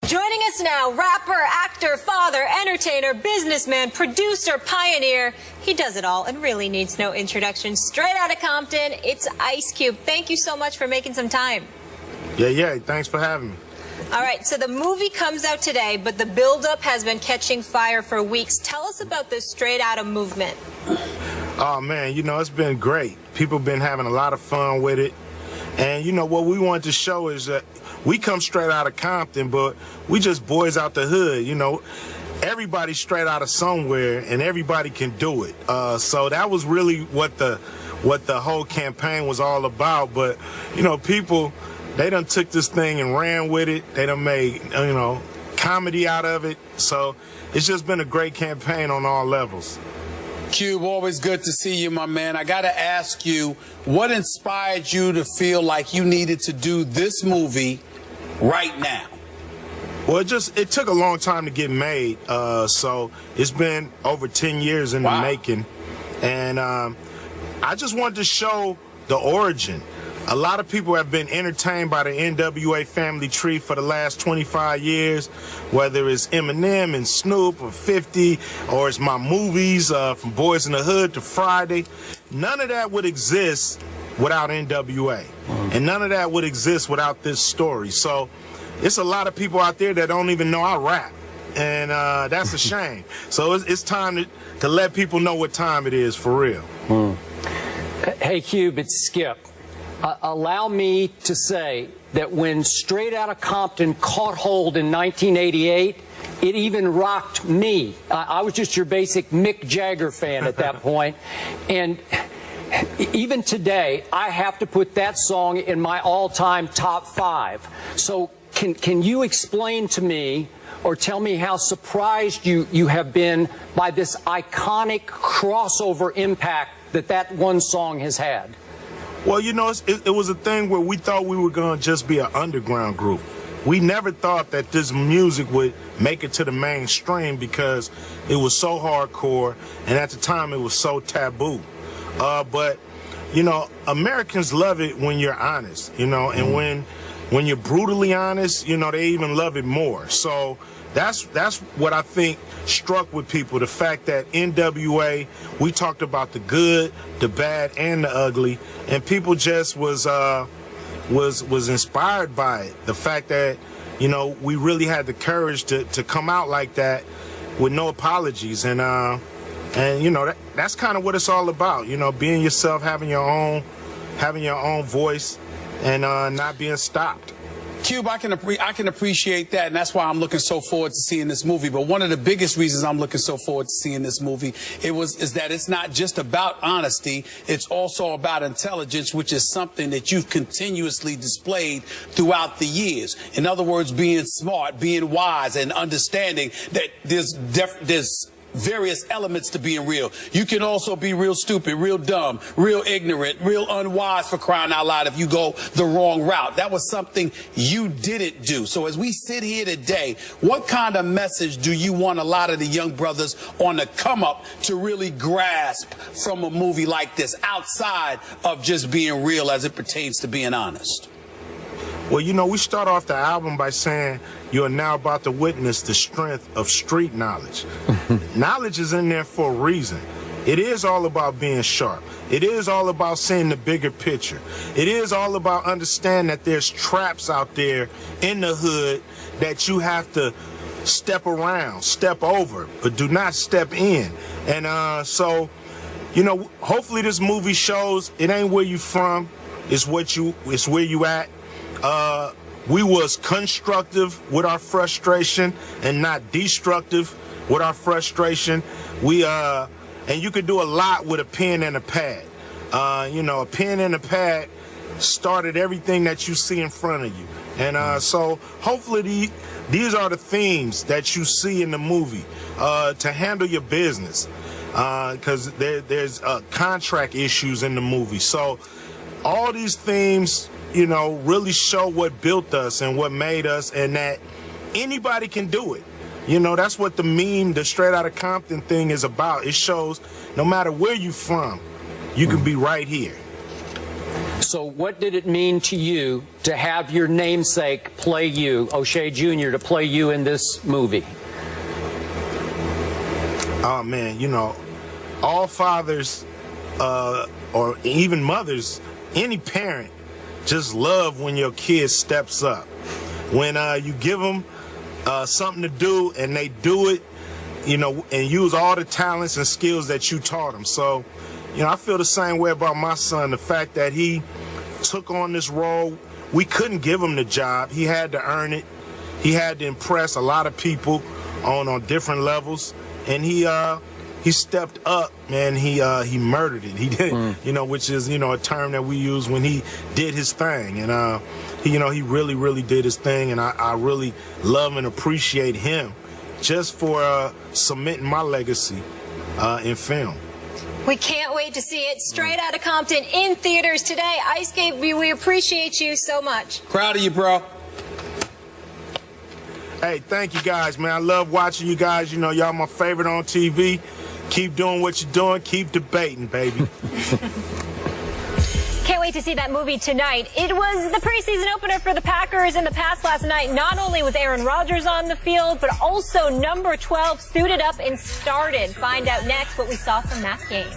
Joining us now, rapper, actor, father, entertainer, businessman, producer, pioneer. He does it all and really needs no introduction. Straight out of Compton, it's Ice Cube. Thank you so much for making some time. Yeah, thanks for having me. All right, so the movie comes out today, but the buildup has been catching fire for weeks. Tell us about the Straight Outta movement. Oh, man, you know, it's been great. People been having a lot of fun with it. And, you know, what we wanted to show is that we come straight out of Compton, but we just boys out the hood, you know. Everybody's straight out of somewhere, and everybody can do it. So that was really what the whole campaign was all about. But, you know, people, they done took this thing and ran with it. They done made, you know, comedy out of it. So it's just been a great campaign on all levels. Cube, always good to see you, my man. I got to ask you, what inspired you to feel like you needed to do this movie right now? Well, it took a long time to get made, so it's been over 10 years in the making. And I just wanted to show the origin. A lot of people have been entertained by the NWA family tree for the last 25 years, whether it's Eminem and Snoop or 50, or it's my movies from Boys in the Hood to Friday. None of that would exist without NWA. And none of that would exist without this story. So it's a lot of people out there that don't even know I rap. And that's a shame. So it's time to let people know what time it is for real. Hey, Cube, it's Skip. Allow me to say that when Straight Outta Compton caught hold in 1988, it even rocked me. I was just your basic Mick Jagger fan at that point. And even today, I have to put that song in my all-time top 5. So can you explain to me or tell me how surprised you have been by this iconic crossover impact that one song has had? Well, you know, it was a thing where we thought we were going to just be an underground group. We never thought that this music would make it to the mainstream because it was so hardcore, and at the time it was so taboo. But, you know, Americans love it when you're honest, you know, and when you're brutally honest, you know, they even love it more. So that's what I think struck with people, the fact that NWA, we talked about the good, the bad, and the ugly, and people just was inspired by it. The fact that, you know, we really had the courage to come out like that with no apologies, and you know, that's kind of what it's all about, you know, being yourself, having your own voice, and not being stopped. Cube, I can appreciate that, and that's why I'm looking so forward to seeing this movie. But one of the biggest reasons I'm looking so forward to seeing this movie is that it's not just about honesty, it's also about intelligence, which is something that you've continuously displayed throughout the years. In other words, being smart, being wise, and understanding that there's various elements to being real. You can also be real stupid, real dumb, real ignorant, real unwise, for crying out loud, if you go the wrong route. That was something you didn't do. So as we sit here today, what kind of message do you want a lot of the young brothers on the come up to really grasp from a movie like this, outside of just being real as it pertains to being honest? Well, you know, we start off the album by saying you are now about to witness the strength of street knowledge. Knowledge is in there for a reason. It is all about being sharp. It is all about seeing the bigger picture. It is all about understanding that there's traps out there in the hood that you have to step around, step over, but do not step in. And so, you know, hopefully this movie shows it ain't where you from, it's where you at. We was constructive with our frustration and not destructive with our frustration. And you could do a lot with a pen and a pad. You know, a pen and a pad started everything that you see in front of you. And so hopefully these are the themes that you see in the movie to handle your business, because there's contract issues in the movie. So all these themes, you know, really show what built us and what made us, and that anybody can do it. You know, that's what the meme, the Straight Outta Compton thing is about. It shows no matter where you're from, you can be right here. So what did it mean to you to have your namesake play you, O'Shea Jr., to play you in this movie? Oh, man, you know, all fathers or even mothers, any parent, just love when your kid steps up. When you give them something to do and they do it, you know, and use all the talents and skills that you taught them. So, you know, I feel the same way about my son. The fact that he took on this role, we couldn't give him the job. He had to earn it. He had to impress a lot of people on different levels, and he stepped up, man. He murdered it. He did, you know, which is, you know, a term that we use when he did his thing. And he really, really did his thing, and I really love and appreciate him just for cementing my legacy in film. We can't wait to see it straight out of Compton in theaters today. Ice Cube, we appreciate you so much. Proud of you, bro. Hey, thank you guys, man. I love watching you guys. You know, y'all my favorite on TV. Keep doing what you're doing. Keep debating, baby. Can't wait to see that movie tonight. It was the preseason opener for the Packers in the past last night, not only with Aaron Rodgers on the field, but also number 12 suited up and started. Find out next what we saw from that game.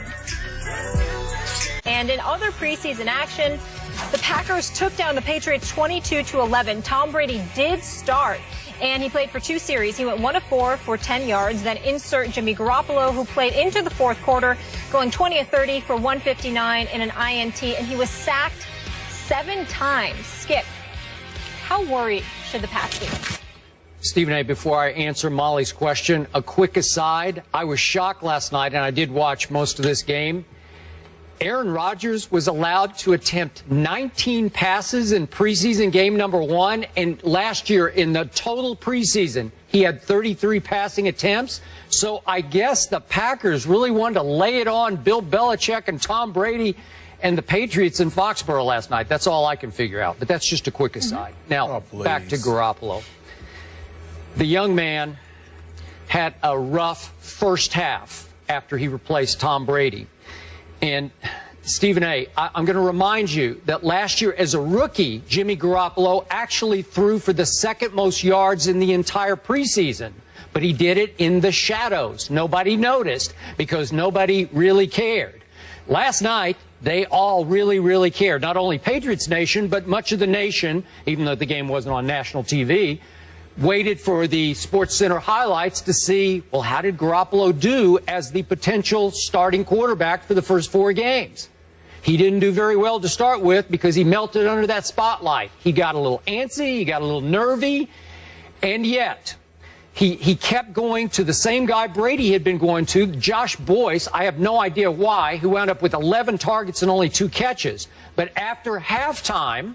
And in other preseason action, the Packers took down the Patriots 22-11. Tom Brady did start, and he played for 2 series. He went 1 of 4 for 10 yards. Then insert Jimmy Garoppolo, who played into the fourth quarter, going 20 of 30 for 159 and an INT, and he was sacked 7 times. Skip, how worried should the Pats be? Stephen A., before I answer Molly's question, a quick aside. I was shocked last night, and I did watch most of this game. Aaron Rodgers was allowed to attempt 19 passes in preseason game number 1, and last year in the total preseason, he had 33 passing attempts. So I guess the Packers really wanted to lay it on Bill Belichick and Tom Brady and the Patriots in Foxborough last night. That's all I can figure out, but that's just a quick aside. Now, back to Garoppolo. The young man had a rough first half after he replaced Tom Brady. And Stephen A., I'm going to remind you that last year as a rookie, Jimmy Garoppolo actually threw for the 2nd most yards in the entire preseason. But he did it in the shadows. Nobody noticed because nobody really cared. Last night, they all really, really cared. Not only Patriots Nation, but much of the nation, even though the game wasn't on national TV, waited for the SportsCenter highlights to see, well, how did Garoppolo do as the potential starting quarterback for the first 4 games? He didn't do very well to start with because he melted under that spotlight. He got a little antsy, he got a little nervy, and yet he kept going to the same guy Brady had been going to, Josh Boyce. I have no idea why, who wound up with 11 targets and only 2 catches. But after halftime,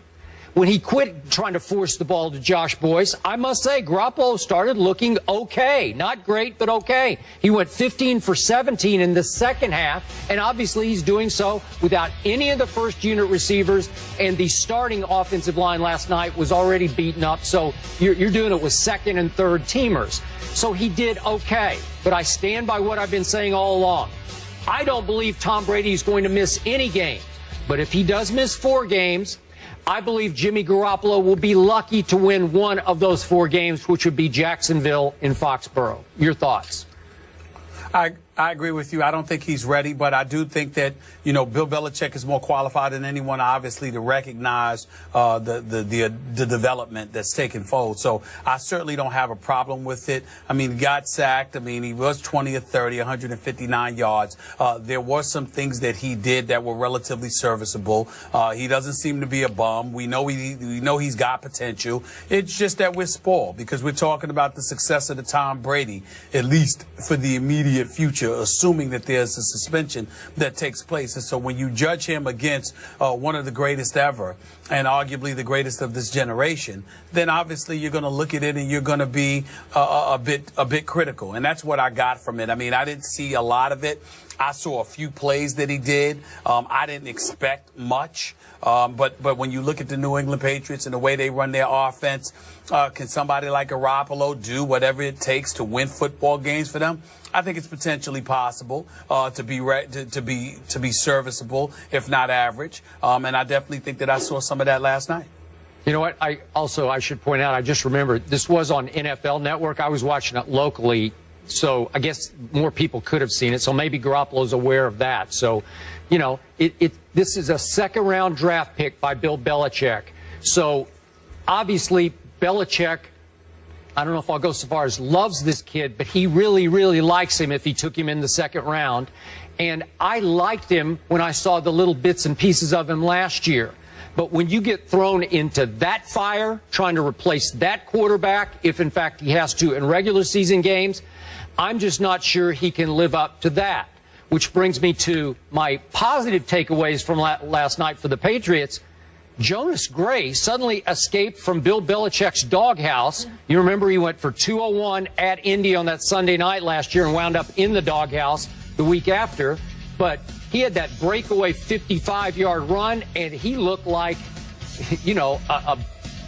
when he quit trying to force the ball to Josh Boyce, I must say, Garoppolo started looking okay. Not great, but okay. He went 15 for 17 in the second half, and obviously he's doing so without any of the first-unit receivers, and the starting offensive line last night was already beaten up, so you're doing it with second- and third-teamers. So he did okay, but I stand by what I've been saying all along. I don't believe Tom Brady is going to miss any games, but if he does miss 4 games, I believe Jimmy Garoppolo will be lucky to win one of those 4 games, which would be Jacksonville in Foxborough. Your thoughts? I agree with you. I don't think he's ready, but I do think that, you know, Bill Belichick is more qualified than anyone, obviously, to recognize the development that's taken fold. So I certainly don't have a problem with it. I mean, he got sacked. I mean, he was 20 of 30, 159 yards. There were some things that he did that were relatively serviceable. He doesn't seem to be a bum. We know he's got potential. It's just that we're spoiled because we're talking about the success of the Tom Brady, at least for the immediate future, assuming that there's a suspension that takes place. And so when you judge him against one of the greatest ever and arguably the greatest of this generation, then obviously you're going to look at it and you're going to be a bit critical. And that's what I got from it. I mean, I didn't see a lot of it. I saw a few plays that he did. I didn't expect much. But when you look at the New England Patriots and the way they run their offense, can somebody like Garoppolo do whatever it takes to win football games for them? I think it's potentially possible to be serviceable, if not average. And I definitely think that I saw some of that last night. You know what? I should point out, I just remembered, this was on NFL Network. I was watching it locally, so I guess more people could have seen it. So maybe Garoppolo's aware of that. So, you know, this is a second-round draft pick by Bill Belichick. So, obviously, Belichick, I don't know if I'll go so far as loves this kid, but he really, really likes him if he took him in the second round. And I liked him when I saw the little bits and pieces of him last year. But when you get thrown into that fire, trying to replace that quarterback, if in fact he has to in regular season games, I'm just not sure he can live up to that. Which brings me to my positive takeaways from last night for the Patriots. Jonas Gray suddenly escaped from Bill Belichick's doghouse. You remember he went for 201 at Indy on that Sunday night last year and wound up in the doghouse the week after. But he had that breakaway 55-yard run, and he looked like, you know, a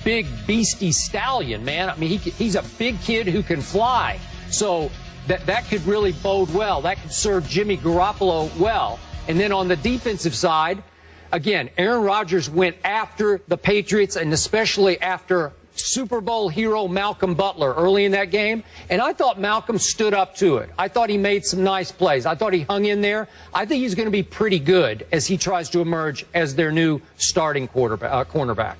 big beastie stallion, man. I mean, he's a big kid who can fly. So that could really bode well. That could serve Jimmy Garoppolo well. And then on the defensive side, again, Aaron Rodgers went after the Patriots, and especially after Super Bowl hero Malcolm Butler early in that game. And I thought Malcolm stood up to it. I thought he made some nice plays. I thought he hung in there. I think he's going to be pretty good as he tries to emerge as their new starting cornerback.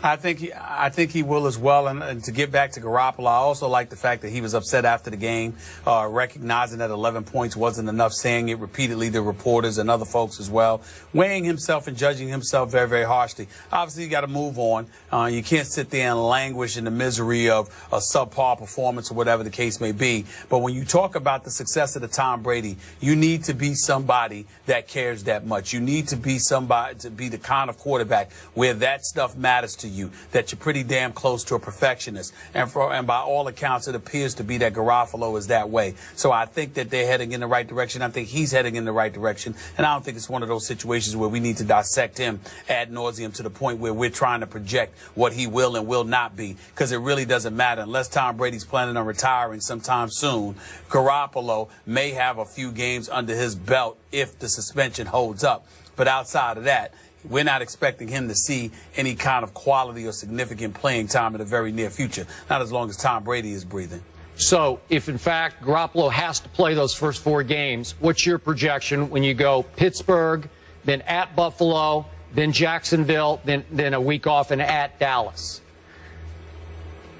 I think he will as well. And to get back to Garoppolo, I also like the fact that he was upset after the game, recognizing that 11 points wasn't enough, saying it repeatedly to reporters and other folks as well, weighing himself and judging himself very, very harshly. Obviously, you got to move on. You can't sit there and languish in the misery of a subpar performance or whatever the case may be. But when you talk about the success of the Tom Brady, you need to be somebody that cares that much. You need to be somebody to be the kind of quarterback where that stuff matters to you, that you're pretty damn close to a perfectionist. And by all accounts, it appears to be that Garoppolo is that way. So I think that they're heading in the right direction. I think he's heading in the right direction. And I don't think it's one of those situations where we need to dissect him ad nauseum to the point where we're trying to project what he will and will not be, because it really doesn't matter. Unless Tom Brady's planning on retiring sometime soon, Garoppolo may have a few games under his belt if the suspension holds up. But outside of that, we're not expecting him to see any kind of quality or significant playing time in the very near future, not as long as Tom Brady is breathing. So if, in fact, Garoppolo has to play those first 4 games, what's your projection when you go Pittsburgh, then at Buffalo, then Jacksonville, then a week off and at Dallas?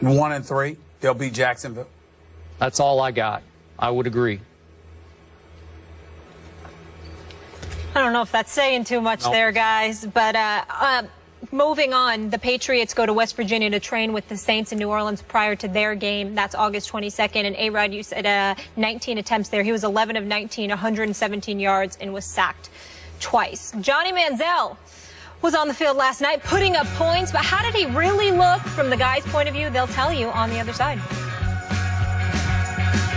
1-3. They'll beat Jacksonville. That's all I got. I would agree. I don't know if that's saying too much there, guys, but moving on, the Patriots go to West Virginia to train with the Saints in New Orleans prior to their game. That's August 22nd. And A-Rod, you said 19 attempts there. He was 11 of 19, 117 yards, and was sacked twice. Johnny Manziel was on the field last night putting up points, but how did he really look from the guy's point of view? They'll tell you on the other side.